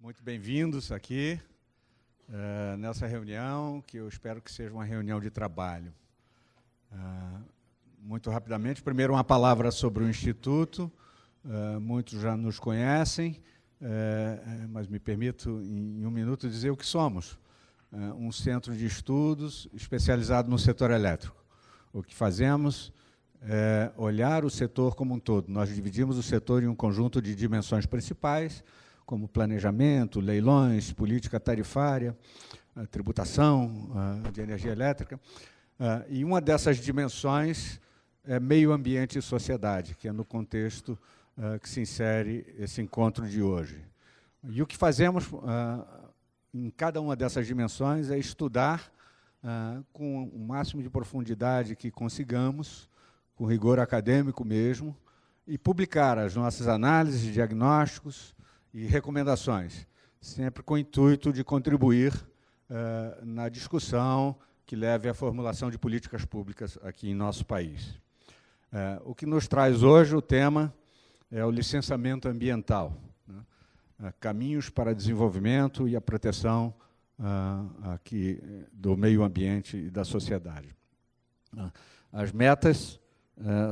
Muito bem-vindos aqui nessa reunião, que eu espero que seja uma reunião de trabalho. Muito rapidamente, primeiro uma palavra sobre o Instituto. Muitos já nos conhecem, mas me permito, em um minuto, dizer o que somos. Um centro de estudos especializado no setor elétrico. O que fazemos é olhar o setor como um todo. Nós dividimos o setor em um conjunto de dimensões principais, como planejamento, leilões, política tarifária, tributação de energia elétrica. E uma dessas dimensões é meio ambiente e sociedade, que é no contexto que se insere esse encontro de hoje. E o que fazemos em cada uma dessas dimensões é estudar com o máximo de profundidade que consigamos, com rigor acadêmico mesmo, e publicar as nossas análises, diagnósticos e recomendações, sempre com o intuito de contribuir na discussão que leve à formulação de políticas públicas aqui em nosso país. O que nos traz hoje, o tema, é o licenciamento ambiental, né? Caminhos para desenvolvimento e a proteção aqui do meio ambiente e da sociedade. As metas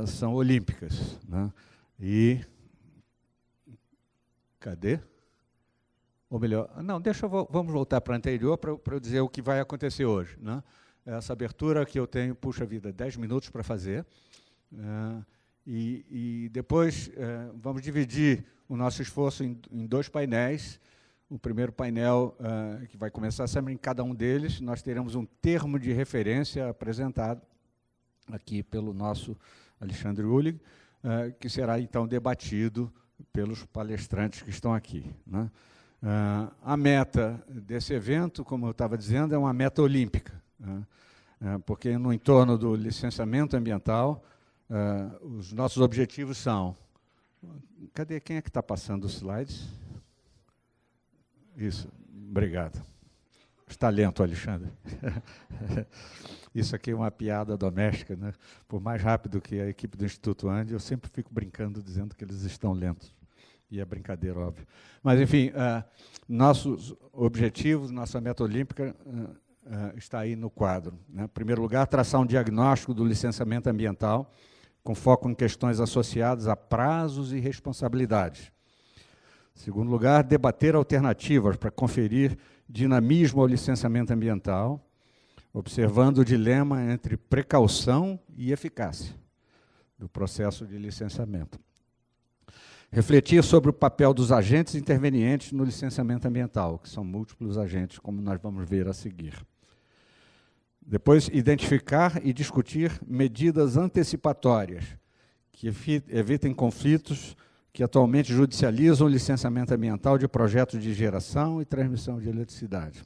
são olímpicas, né? E cadê? Ou melhor, não, vamos voltar para a anterior para eu dizer o que vai acontecer hoje, né? Essa abertura que eu tenho, puxa vida, 10 minutos para fazer, e depois vamos dividir o nosso esforço em dois painéis. O primeiro painel, que vai começar sempre em cada um deles, nós teremos um termo de referência apresentado aqui pelo nosso Alexandre Uhlig, que será, então, debatido pelos palestrantes que estão aqui, né? A meta desse evento, como eu estava dizendo, é uma meta olímpica, né? Porque no entorno do licenciamento ambiental, os nossos objetivos são... Cadê? Quem é que está passando os slides? Isso, obrigado. Está lento, Alexandre. Isso aqui é uma piada doméstica, né? Por mais rápido que a equipe do Instituto ande, eu sempre fico brincando, dizendo que eles estão lentos. E é brincadeira, óbvio. Mas, enfim, nossos objetivos, nossa meta olímpica está aí no quadro, né? Em primeiro lugar, traçar um diagnóstico do licenciamento ambiental, com foco em questões associadas a prazos e responsabilidades. Em segundo lugar, debater alternativas para conferir dinamismo ao licenciamento ambiental, observando o dilema entre precaução e eficácia do processo de licenciamento. Refletir sobre o papel dos agentes intervenientes no licenciamento ambiental, que são múltiplos agentes, como nós vamos ver a seguir. Depois, identificar e discutir medidas antecipatórias que evitem conflitos que atualmente judicializam o licenciamento ambiental de projetos de geração e transmissão de eletricidade.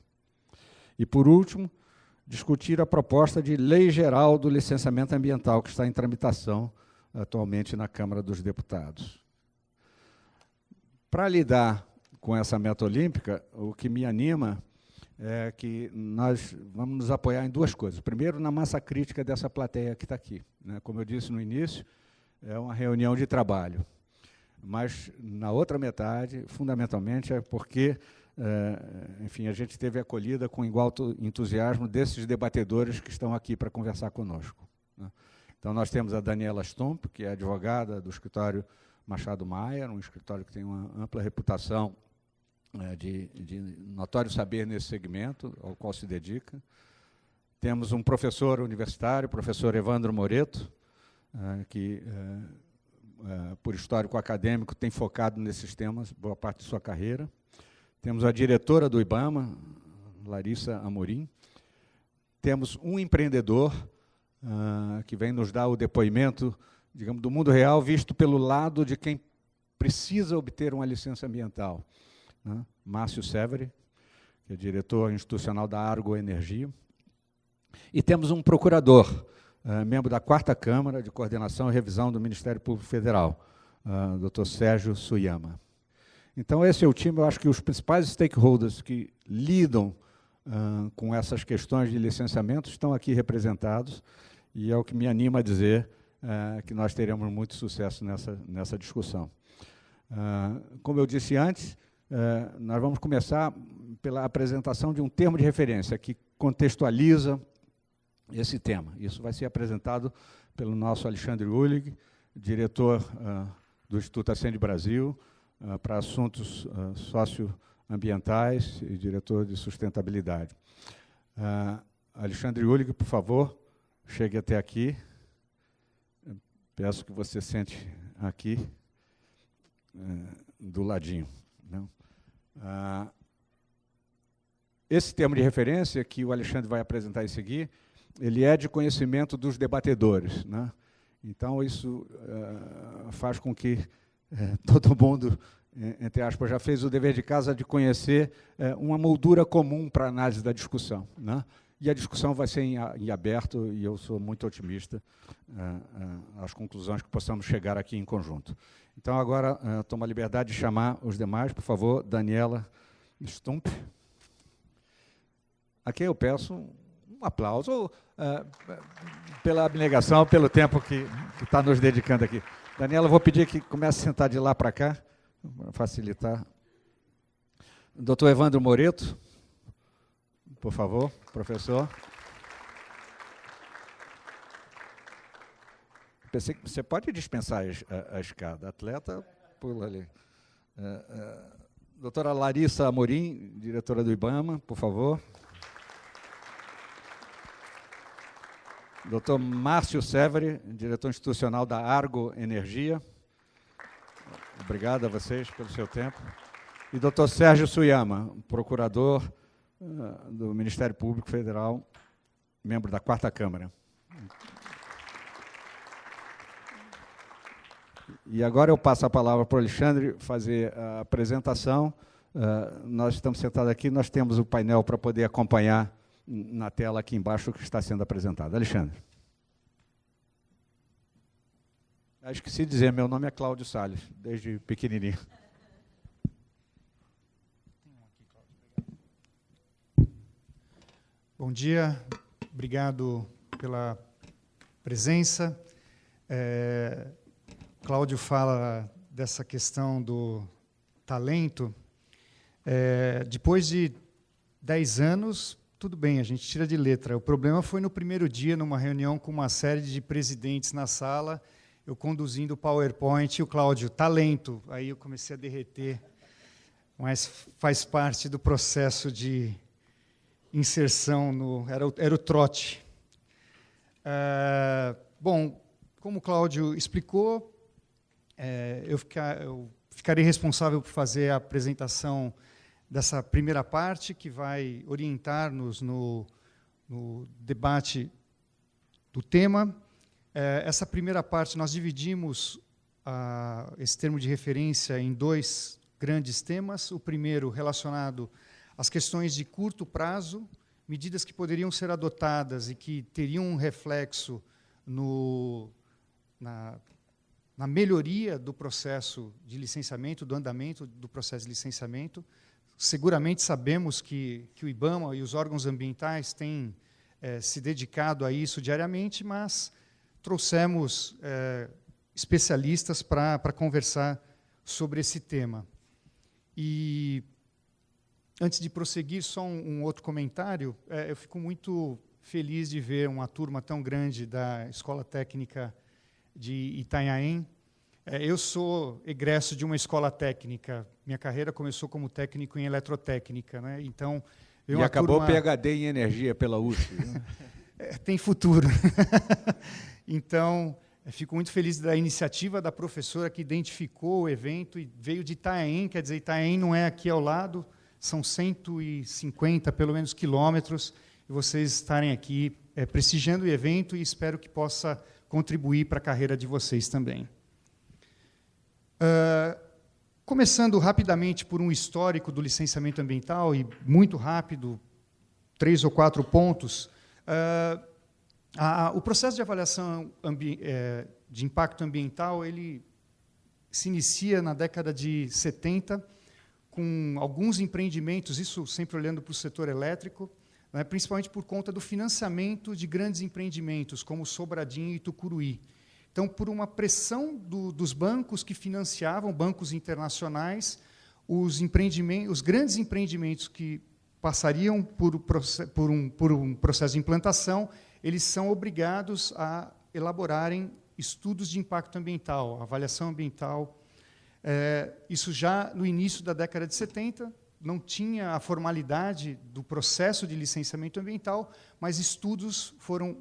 E, por último, discutir a proposta de lei geral do licenciamento ambiental, que está em tramitação atualmente na Câmara dos Deputados. Para lidar com essa meta olímpica, o que me anima é que nós vamos nos apoiar em duas coisas. Primeiro, na massa crítica dessa plateia que está aqui, né? Como eu disse no início, é uma reunião de trabalho. Mas, na outra metade, fundamentalmente, é porque, enfim, a gente teve acolhida com igual entusiasmo desses debatedores que estão aqui para conversar conosco, né? Então, nós temos a Daniela Stump, que é advogada do escritório Machado Maier, um escritório que tem uma ampla reputação de notório saber nesse segmento, ao qual se dedica. Temos um professor universitário, o professor Evandro Moreto, que, por histórico acadêmico, tem focado nesses temas boa parte de sua carreira. Temos a diretora do IBAMA, Larissa Amorim. Temos um empreendedor que vem nos dar o depoimento, digamos, do mundo real, visto pelo lado de quem precisa obter uma licença ambiental, né? Márcio Severi, que é diretor institucional da Argo Energia. E temos um procurador, membro da 4ª Câmara de Coordenação e Revisão do Ministério Público Federal, Dr. Sérgio Suyama. Então, esse é o time. Eu acho que os principais stakeholders que lidam com essas questões de licenciamento estão aqui representados, e é o que me anima a dizer que nós teremos muito sucesso nessa discussão. Como eu disse antes, nós vamos começar pela apresentação de um termo de referência que contextualiza esse tema. Isso vai ser apresentado pelo nosso Alexandre Uhlig, diretor do Instituto Ascende Brasil, para assuntos socioambientais e diretor de sustentabilidade. Alexandre Uhlig, por favor, chegue até aqui. Peço que você sente aqui, do ladinho. Esse termo de referência que o Alexandre vai apresentar em seguida, ele é de conhecimento dos debatedores, né? Então, isso faz com que todo mundo, entre aspas, já fez o dever de casa de conhecer uma moldura comum para a análise da discussão, né? E a discussão vai ser em aberto, e eu sou muito otimista às conclusões que possamos chegar aqui em conjunto. Então, agora, tomo a liberdade de chamar os demais, por favor, Daniela Stump. Aqui eu peço um aplauso pela abnegação, pelo tempo que está nos dedicando aqui. Daniela, eu vou pedir que comece a sentar de lá para cá, para facilitar. Doutor Evandro Moreto, por favor, professor. Pensei que você pode dispensar a escada. Atleta, pula ali. Doutora Larissa Amorim, diretora do IBAMA, por favor. Doutor Márcio Severi, diretor institucional da Argo Energia. Obrigado a vocês pelo seu tempo. E doutor Sérgio Suyama, procurador do Ministério Público Federal, membro da 4ª Câmara. E agora eu passo a palavra para o Alexandre fazer a apresentação. Nós estamos sentados aqui, nós temos o painel para poder acompanhar na tela aqui embaixo o que está sendo apresentado. Alexandre. Esqueci de dizer, meu nome é Cláudio Salles, desde pequenininho. Bom dia, obrigado pela presença. Cláudio fala dessa questão do talento. Depois de 10 anos, tudo bem, a gente tira de letra. O problema foi no primeiro dia, numa reunião com uma série de presidentes na sala, eu conduzindo o PowerPoint e o Cláudio, talento. Aí eu comecei a derreter, mas faz parte do processo de inserção, era o trote. Bom, como o Cláudio explicou, eu ficarei responsável por fazer a apresentação dessa primeira parte, que vai orientar-nos no debate do tema. Essa primeira parte, nós dividimos esse termo de referência em 2 grandes temas. O primeiro, relacionado às questões de curto prazo, medidas que poderiam ser adotadas e que teriam um reflexo na melhoria do processo de licenciamento, do andamento do processo de licenciamento. Seguramente sabemos que o IBAMA e os órgãos ambientais têm se dedicado a isso diariamente, mas trouxemos especialistas para conversar sobre esse tema. E, antes de prosseguir, só um outro comentário. Eu fico muito feliz de ver uma turma tão grande da Escola Técnica de Itanhaém. Eu sou egresso de uma escola técnica. Minha carreira começou como técnico em eletrotécnica, né? Então, e acabou PhD em energia pela USP. Né? Tem futuro. Então, fico muito feliz da iniciativa da professora que identificou o evento e veio de Itanhaém, quer dizer, Itanhaém não é aqui ao lado, são 150, pelo menos, quilômetros, e vocês estarem aqui prestigiando o evento e espero que possa contribuir para a carreira de vocês também. Começando rapidamente por um histórico do licenciamento ambiental, e muito rápido, 3 ou 4 pontos. O processo de avaliação de impacto ambiental ele se inicia na década de 70, com alguns empreendimentos, isso sempre olhando para o setor elétrico, né, principalmente por conta do financiamento de grandes empreendimentos, como Sobradinho e Tucuruí. Então, por uma pressão dos bancos que financiavam, bancos internacionais, os grandes empreendimentos que passariam por um processo de implantação, eles são obrigados a elaborarem estudos de impacto ambiental, avaliação ambiental. Isso já no início da década de 70, não tinha a formalidade do processo de licenciamento ambiental, mas estudos foram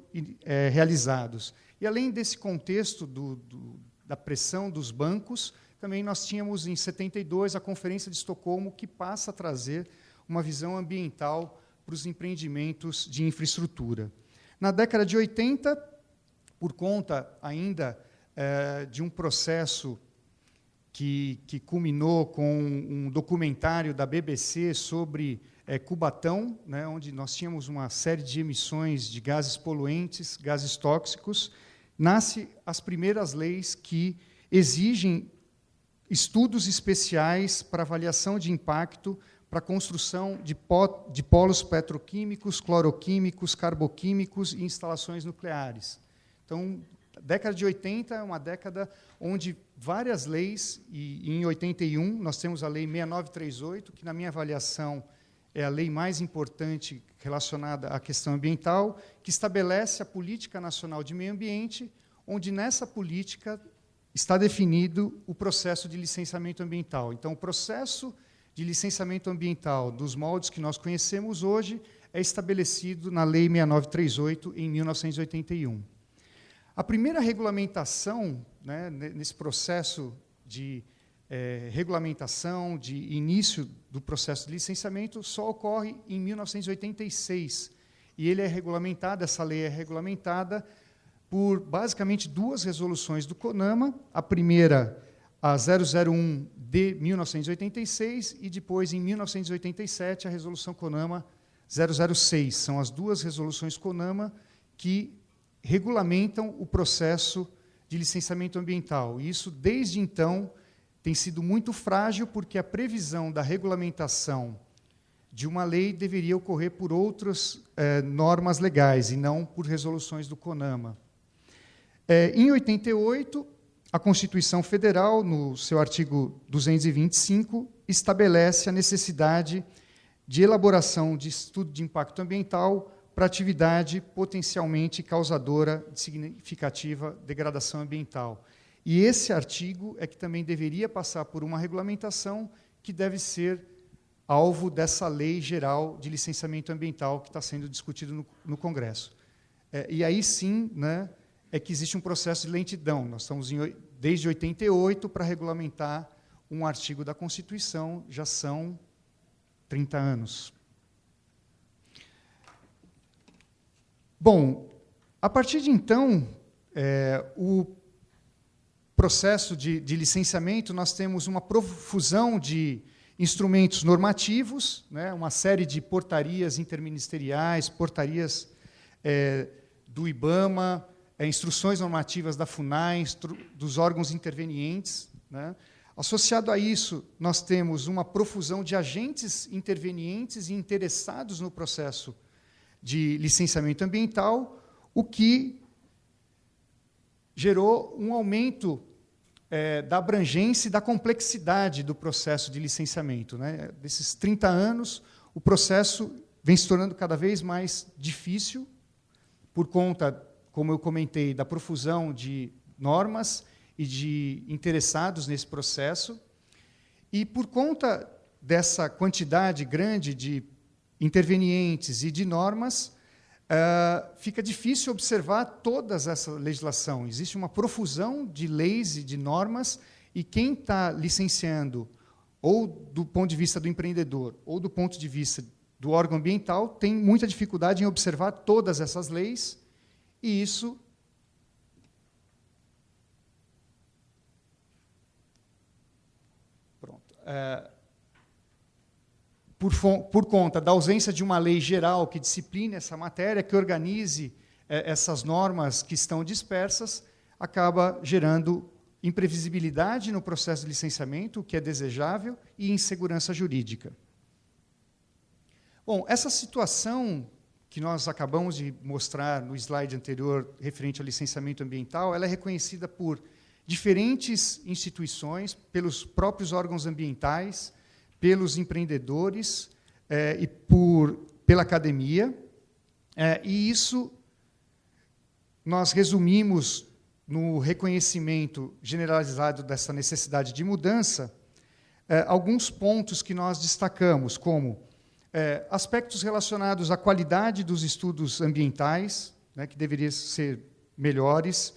realizados. E, além desse contexto da pressão dos bancos, também nós tínhamos, em 72, a Conferência de Estocolmo, que passa a trazer uma visão ambiental para os empreendimentos de infraestrutura. Na década de 80, por conta ainda de um processo que culminou com um documentário da BBC sobre Cubatão, né, onde nós tínhamos uma série de emissões de gases poluentes, gases tóxicos, nascem as primeiras leis que exigem estudos especiais para avaliação de impacto para a construção de polos petroquímicos, cloroquímicos, carboquímicos e instalações nucleares. Então, a década de 80 é uma década onde várias leis, e em 81 nós temos a Lei 6938, que, na minha avaliação, é a lei mais importante relacionada à questão ambiental, que estabelece a Política Nacional de Meio Ambiente, onde, nessa política, está definido o processo de licenciamento ambiental. Então, o processo de licenciamento ambiental dos moldes que nós conhecemos hoje é estabelecido na Lei 6938, em 1981. A primeira regulamentação, né, nesse processo de regulamentação, de início do processo de licenciamento, só ocorre em 1986. E ele é regulamentado, essa lei é regulamentada por, basicamente, duas resoluções do CONAMA, a primeira, a 001 de 1986, e depois, em 1987, a resolução CONAMA 006. São as duas resoluções CONAMA que regulamentam o processo de licenciamento ambiental. E isso, desde então, tem sido muito frágil, porque a previsão da regulamentação de uma lei deveria ocorrer por outras normas legais, e não por resoluções do CONAMA. Em 88, a Constituição Federal, no seu artigo 225, estabelece a necessidade de elaboração de estudo de impacto ambiental para atividade potencialmente causadora de significativa degradação ambiental. E esse artigo é que também deveria passar por uma regulamentação que deve ser alvo dessa lei geral de licenciamento ambiental que está sendo discutido no Congresso. E aí sim, né, é que existe um processo de lentidão. Nós estamos desde 88 para regulamentar um artigo da Constituição, já são 30 anos. Bom, a partir de então, o processo de licenciamento, nós temos uma profusão de instrumentos normativos, né, uma série de portarias interministeriais, portarias do IBAMA, instruções normativas da FUNAI, dos órgãos intervenientes, né. Associado a isso, nós temos uma profusão de agentes intervenientes e interessados no processo de licenciamento ambiental, o que gerou um aumento da abrangência e da complexidade do processo de licenciamento, né. Desses 30 anos, o processo vem se tornando cada vez mais difícil, por conta, como eu comentei, da profusão de normas e de interessados nesse processo, e por conta dessa quantidade grande de intervenientes e de normas, fica difícil observar toda essa legislação. Existe uma profusão de leis e de normas, e quem está licenciando, ou do ponto de vista do empreendedor, ou do ponto de vista do órgão ambiental, tem muita dificuldade em observar todas essas leis, e isso por conta da ausência de uma lei geral que discipline essa matéria, que organize essas normas que estão dispersas, acaba gerando imprevisibilidade no processo de licenciamento, o que é desejável, e insegurança jurídica. Bom, essa situação que nós acabamos de mostrar no slide anterior, referente ao licenciamento ambiental, ela é reconhecida por diferentes instituições, pelos próprios órgãos ambientais, pelos empreendedores e pela academia, e isso nós resumimos no reconhecimento generalizado dessa necessidade de mudança, alguns pontos que nós destacamos, como aspectos relacionados à qualidade dos estudos ambientais, né, que deveriam ser melhores,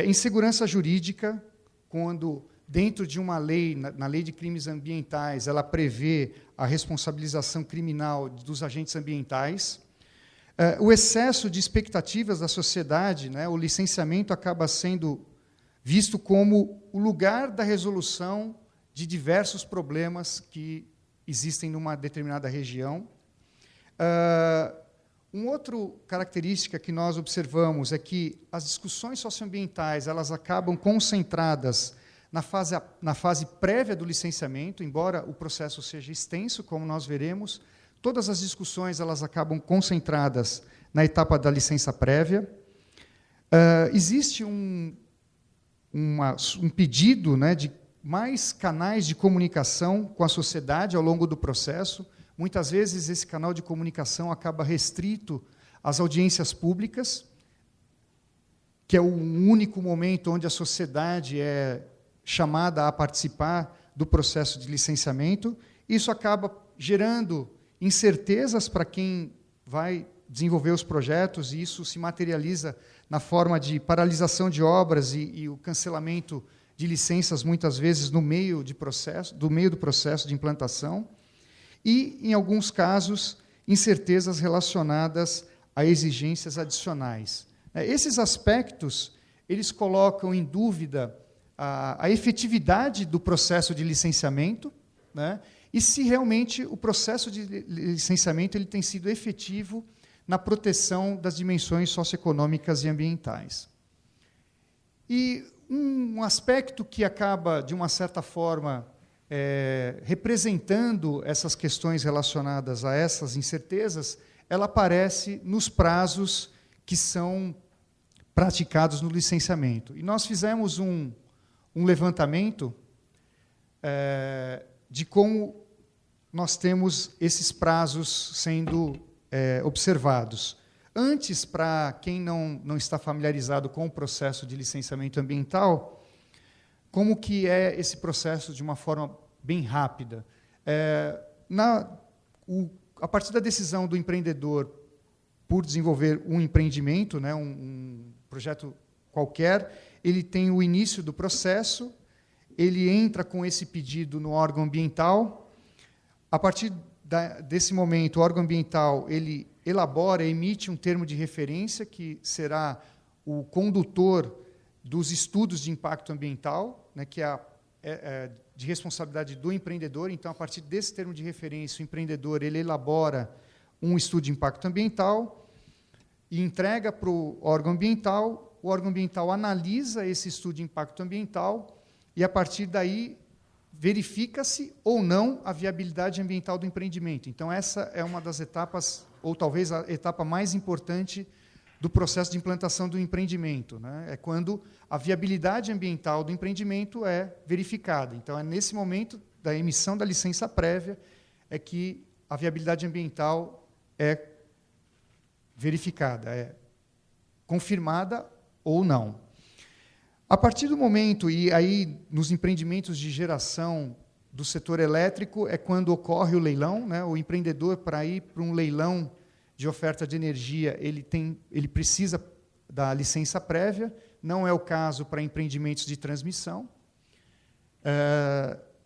insegurança jurídica, quando, dentro de uma lei, na lei de crimes ambientais, ela prevê a responsabilização criminal dos agentes ambientais, o excesso de expectativas da sociedade, né, o licenciamento acaba sendo visto como o lugar da resolução de diversos problemas que existem numa determinada região. Uma outra característica que nós observamos é que as discussões socioambientais elas acabam concentradas na fase prévia do licenciamento, embora o processo seja extenso, como nós veremos, todas as discussões elas acabam concentradas na etapa da licença prévia. Existe um pedido, né, de mais canais de comunicação com a sociedade ao longo do processo. Muitas vezes esse canal de comunicação acaba restrito às audiências públicas, que é o único momento onde a sociedade é chamada a participar do processo de licenciamento. Isso acaba gerando incertezas para quem vai desenvolver os projetos, e isso se materializa na forma de paralisação de obras e o cancelamento de licenças, muitas vezes, do meio do processo de implantação, e, em alguns casos, incertezas relacionadas a exigências adicionais. Esses aspectos eles colocam em dúvida a efetividade do processo de licenciamento, né, e se realmente o processo de licenciamento ele tem sido efetivo na proteção das dimensões socioeconômicas e ambientais. E um aspecto que acaba, de uma certa forma, representando essas questões relacionadas a essas incertezas, ela aparece nos prazos que são praticados no licenciamento. E nós fizemos um levantamento de como nós temos esses prazos sendo observados. Antes, para quem não está familiarizado com o processo de licenciamento ambiental, como que é esse processo de uma forma bem rápida? A partir da decisão do empreendedor por desenvolver um empreendimento, né, um projeto qualquer, ele tem o início do processo, ele entra com esse pedido no órgão ambiental. A partir desse momento, o órgão ambiental ele elabora, emite um termo de referência, que será o condutor dos estudos de impacto ambiental, né, que é de responsabilidade do empreendedor. Então, a partir desse termo de referência, o empreendedor ele elabora um estudo de impacto ambiental e entrega para o órgão ambiental. O órgão ambiental analisa esse estudo de impacto ambiental e, a partir daí, verifica-se ou não a viabilidade ambiental do empreendimento. Então, essa é uma das etapas, ou talvez a etapa mais importante do processo de implantação do empreendimento, né? É quando a viabilidade ambiental do empreendimento é verificada. Então, é nesse momento da emissão da licença prévia é que a viabilidade ambiental é verificada, é confirmada ou não. A partir do momento, e aí nos empreendimentos de geração do setor elétrico, é quando ocorre o leilão, né? O empreendedor, para ir para um leilão de oferta de energia, ele precisa da licença prévia, não é o caso para empreendimentos de transmissão.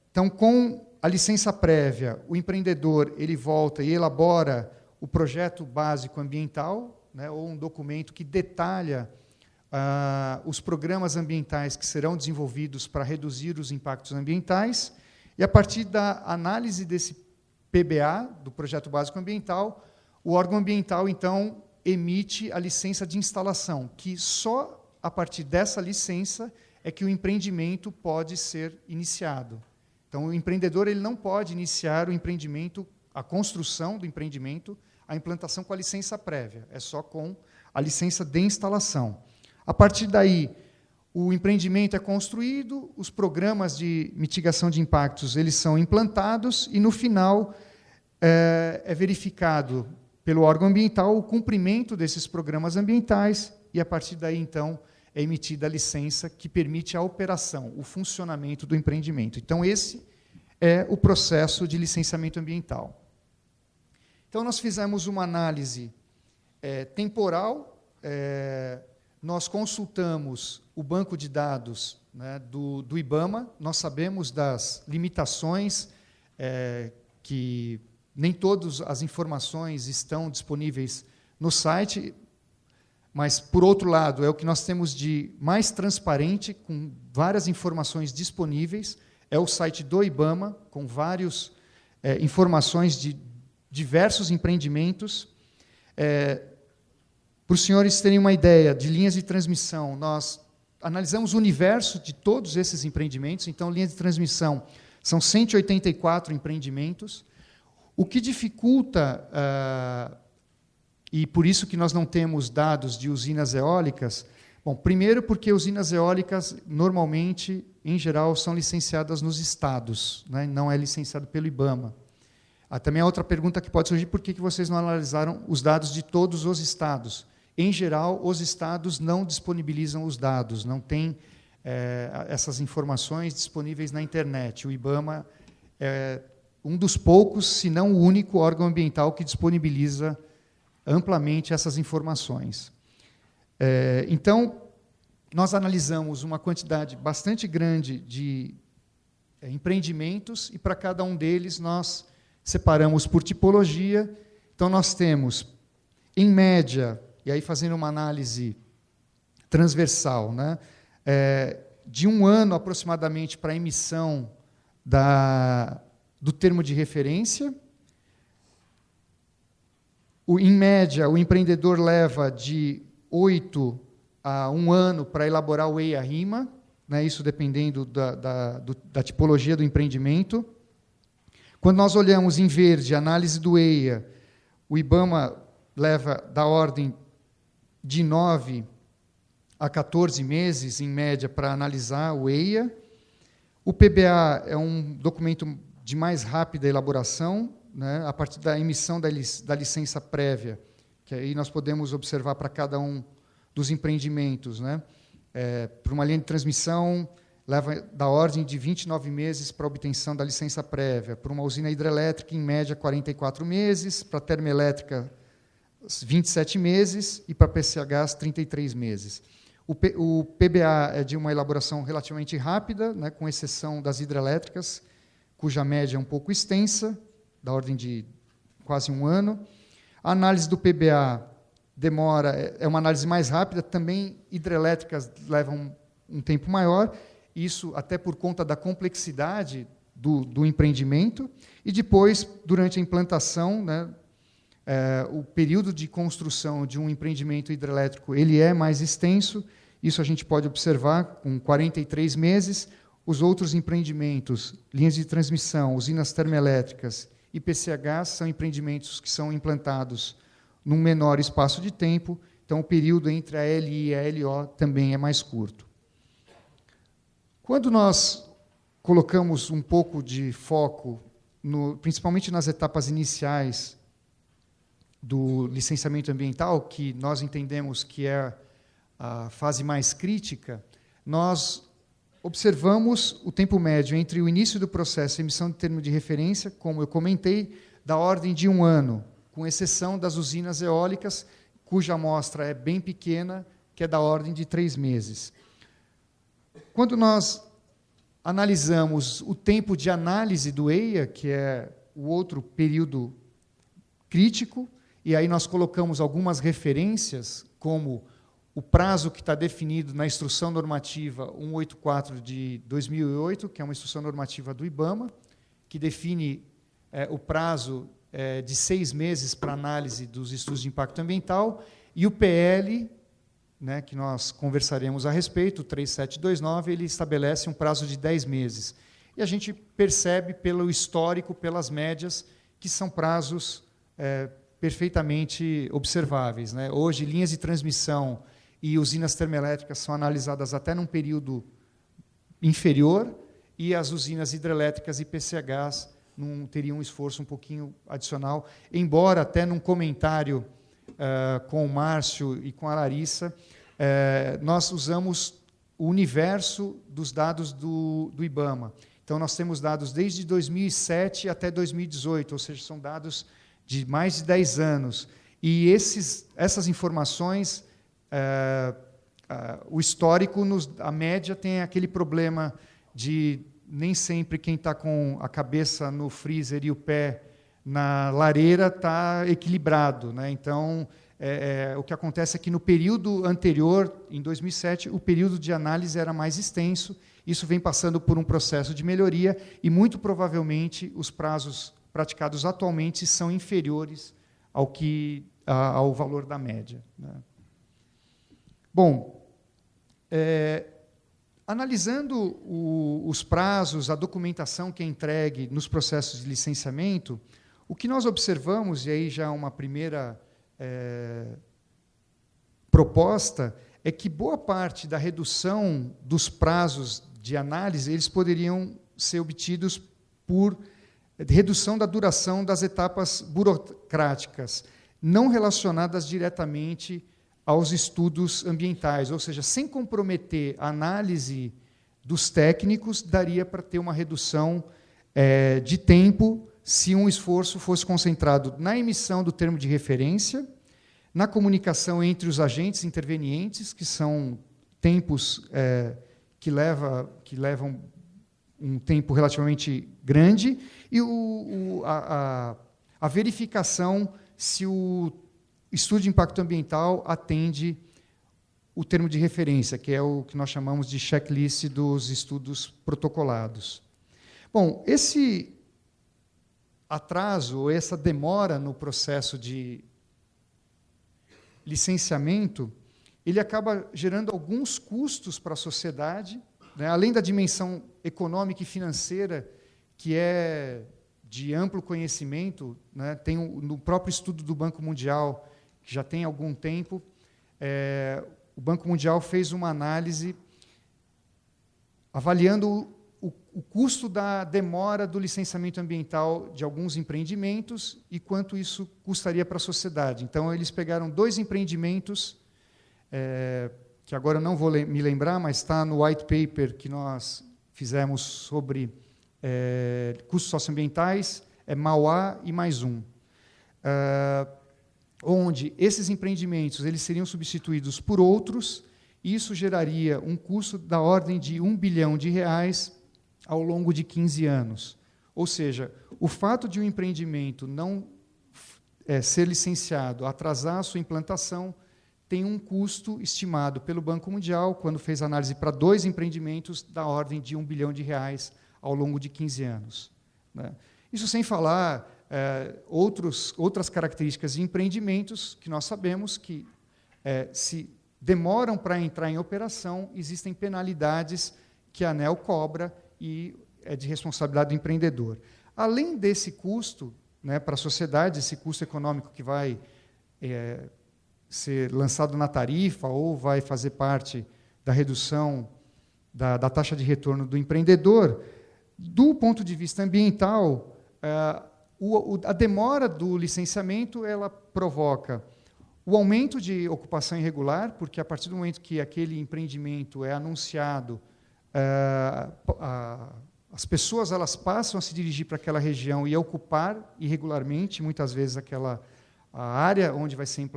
Então, com a licença prévia, o empreendedor ele volta e elabora o projeto básico ambiental, né, ou um documento que detalha os programas ambientais que serão desenvolvidos para reduzir os impactos ambientais, e, a partir da análise desse PBA, do Projeto Básico Ambiental, o órgão ambiental, então, emite a licença de instalação, que só a partir dessa licença é que o empreendimento pode ser iniciado. Então, o empreendedor ele não pode iniciar o empreendimento, a construção do empreendimento, a implantação com a licença prévia, é só com a licença de instalação. A partir daí, o empreendimento é construído, os programas de mitigação de impactos eles são implantados e, no final, é verificado pelo órgão ambiental o cumprimento desses programas ambientais e, a partir daí, então, é emitida a licença que permite a operação, o funcionamento do empreendimento. Então, esse é o processo de licenciamento ambiental. Então, nós fizemos uma análise temporal, nós consultamos o banco de dados, né, do IBAMA, nós sabemos das limitações, que nem todas as informações estão disponíveis no site, mas, por outro lado, é o que nós temos de mais transparente, com várias informações disponíveis, é o site do IBAMA, com várias informações de diversos empreendimentos. Para os senhores terem uma ideia de linhas de transmissão, nós analisamos o universo de todos esses empreendimentos, então, linhas de transmissão são 184 empreendimentos. O que dificulta, e por isso que nós não temos dados de usinas eólicas, bom, primeiro porque usinas eólicas, normalmente, em geral, são licenciadas nos estados, né, não é licenciado pelo IBAMA. Também há outra pergunta que pode surgir, por que vocês não analisaram os dados de todos os estados? Em geral, os estados não disponibilizam os dados, não tem essas informações disponíveis na internet. O IBAMA é um dos poucos, se não o único, órgão ambiental que disponibiliza amplamente essas informações. Então, nós analisamos uma quantidade bastante grande de empreendimentos e, para cada um deles, nós separamos por tipologia. Então, nós temos, em média, e aí fazendo uma análise transversal, né, de 1 ano aproximadamente para a emissão do termo de referência. Em média, o empreendedor leva de 8 a 1 ano para elaborar o EIA-RIMA, né, isso dependendo da tipologia do empreendimento. Quando nós olhamos em verde a análise do EIA, o IBAMA leva da ordem de 9 a 14 meses, em média, para analisar o EIA. O PBA é um documento de mais rápida elaboração, né, a partir da emissão da licença prévia, que aí nós podemos observar para cada um dos empreendimentos. Né, para uma linha de transmissão, leva da ordem de 29 meses para a obtenção da licença prévia. Para uma usina hidrelétrica, em média, 44 meses. Para a termoelétrica, 27 meses. E para a PCHs, 33 meses. O PBA é de uma elaboração relativamente rápida, né, com exceção das hidrelétricas, cuja média é um pouco extensa, da ordem de quase 1 ano. A análise do PBA é uma análise mais rápida, também hidrelétricas levam um tempo maior, isso até por conta da complexidade do empreendimento, e depois, durante a implantação, né, o período de construção de um empreendimento hidrelétrico ele é mais extenso, isso a gente pode observar com 43 meses. Os outros empreendimentos, linhas de transmissão, usinas termoelétricas e PCHs, são empreendimentos que são implantados num menor espaço de tempo, então o período entre a LI e a LO também é mais curto. Quando nós colocamos um pouco de foco, principalmente nas etapas iniciais do licenciamento ambiental, que nós entendemos que é a fase mais crítica, nós observamos o tempo médio entre o início do processo e a emissão de termo de referência, como eu comentei, da ordem de 1 ano, com exceção das usinas eólicas, cuja amostra é bem pequena, que é da ordem de 3 meses. Quando nós analisamos o tempo de análise do EIA, que é o outro período crítico, e aí nós colocamos algumas referências, como o prazo que está definido na Instrução Normativa 184 de 2008, que é uma instrução normativa do IBAMA, que define o prazo de 6 meses para análise dos estudos de impacto ambiental, e o PL, né, que nós conversaremos a respeito, o 3729, ele estabelece um prazo de 10 meses. E a gente percebe pelo histórico, pelas médias, que são prazos perfeitamente observáveis. Né? Hoje, linhas de transmissão e usinas termoelétricas são analisadas até num período inferior, e as usinas hidrelétricas e PCHs não teriam um esforço um pouquinho adicional, embora até num comentário com o Márcio e com a Larissa, nós usamos o universo dos dados do IBAMA. Então, nós temos dados desde 2007 até 2018, ou seja, são dados de mais de 10 anos. E essas informações, o histórico, a média tem aquele problema de nem sempre quem está com a cabeça no freezer e o pé na lareira está equilibrado, né? Então, o que acontece é que no período anterior, em 2007, o período de análise era mais extenso, isso vem passando por um processo de melhoria e, muito provavelmente, os prazos praticados atualmente são inferiores ao valor da média, né? Bom, analisando os prazos, a documentação que é entregue nos processos de licenciamento, o que nós observamos, e aí já uma primeira proposta, é que boa parte da redução dos prazos de análise eles poderiam ser obtidos por redução da duração das etapas burocráticas, não relacionadas diretamente aos estudos ambientais, ou seja, sem comprometer a análise dos técnicos, daria para ter uma redução de tempo se um esforço fosse concentrado na emissão do termo de referência, na comunicação entre os agentes intervenientes, que são tempos que levam um tempo relativamente grande, e a verificação se o estudo de impacto ambiental atende o termo de referência, que é o que nós chamamos de checklist dos estudos protocolados. Bom, esse atraso, essa demora no processo de licenciamento, ele acaba gerando alguns custos para a sociedade, né? Além da dimensão econômica e financeira, que é de amplo conhecimento, né? Tem no próprio estudo do Banco Mundial, que já tem algum tempo, o Banco Mundial fez uma análise avaliando o custo da demora do licenciamento ambiental de alguns empreendimentos e quanto isso custaria para a sociedade. Então, eles pegaram 2 empreendimentos, que agora não vou me lembrar, mas está no white paper que nós fizemos sobre custos socioambientais, Mauá e mais um, onde esses empreendimentos eles seriam substituídos por outros, e isso geraria um custo da ordem de R$1 bilhão ao longo de 15 anos. Ou seja, o fato de um empreendimento não ser licenciado, atrasar a sua implantação, tem um custo estimado pelo Banco Mundial, quando fez análise para 2 empreendimentos, da ordem de R$1 bilhão ao longo de 15 anos. Né? Isso sem falar outras características de empreendimentos que nós sabemos que, se demoram para entrar em operação, existem penalidades que a ANEEL cobra e é de responsabilidade do empreendedor. Além desse custo, né, para a sociedade, esse custo econômico que vai ser lançado na tarifa ou vai fazer parte da redução da taxa de retorno do empreendedor, do ponto de vista ambiental, a demora do licenciamento ela provoca o aumento de ocupação irregular, porque a partir do momento que aquele empreendimento é anunciado, as pessoas elas passam a se dirigir para aquela região e a ocupar irregularmente, muitas vezes, a área onde vai ser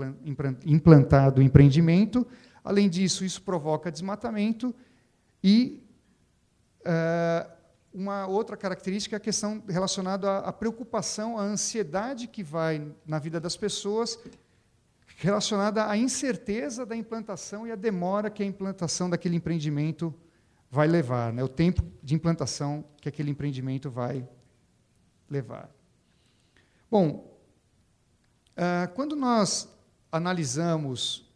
implantado o empreendimento. Além disso, isso provoca desmatamento e uma outra característica é a questão relacionada à preocupação, à ansiedade que vai na vida das pessoas, relacionada à incerteza da implantação e à demora que a implantação daquele empreendimento vai levar, né? O tempo de implantação que aquele empreendimento vai levar. Bom, quando nós analisamos,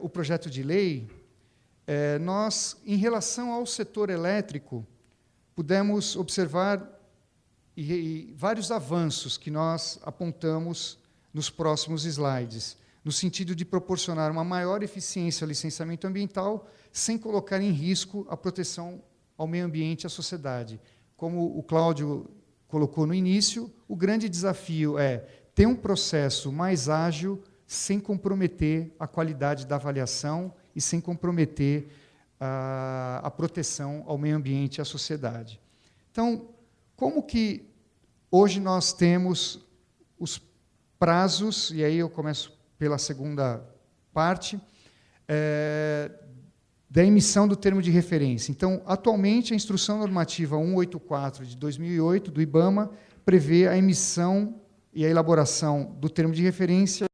o projeto de lei, nós, em relação ao setor elétrico, pudemos observar vários avanços que nós apontamos nos próximos slides, no sentido de proporcionar uma maior eficiência ao licenciamento ambiental, sem colocar em risco a proteção ao meio ambiente e à sociedade. Como o Cláudio colocou no início, o grande desafio é ter um processo mais ágil, sem comprometer a qualidade da avaliação e sem comprometer a proteção ao meio ambiente e à sociedade. Então, como que hoje nós temos os prazos, e aí eu começo pela segunda parte, da emissão do termo de referência. Então, atualmente, a Instrução Normativa 184 de 2008, do IBAMA, prevê a emissão e a elaboração do termo de referência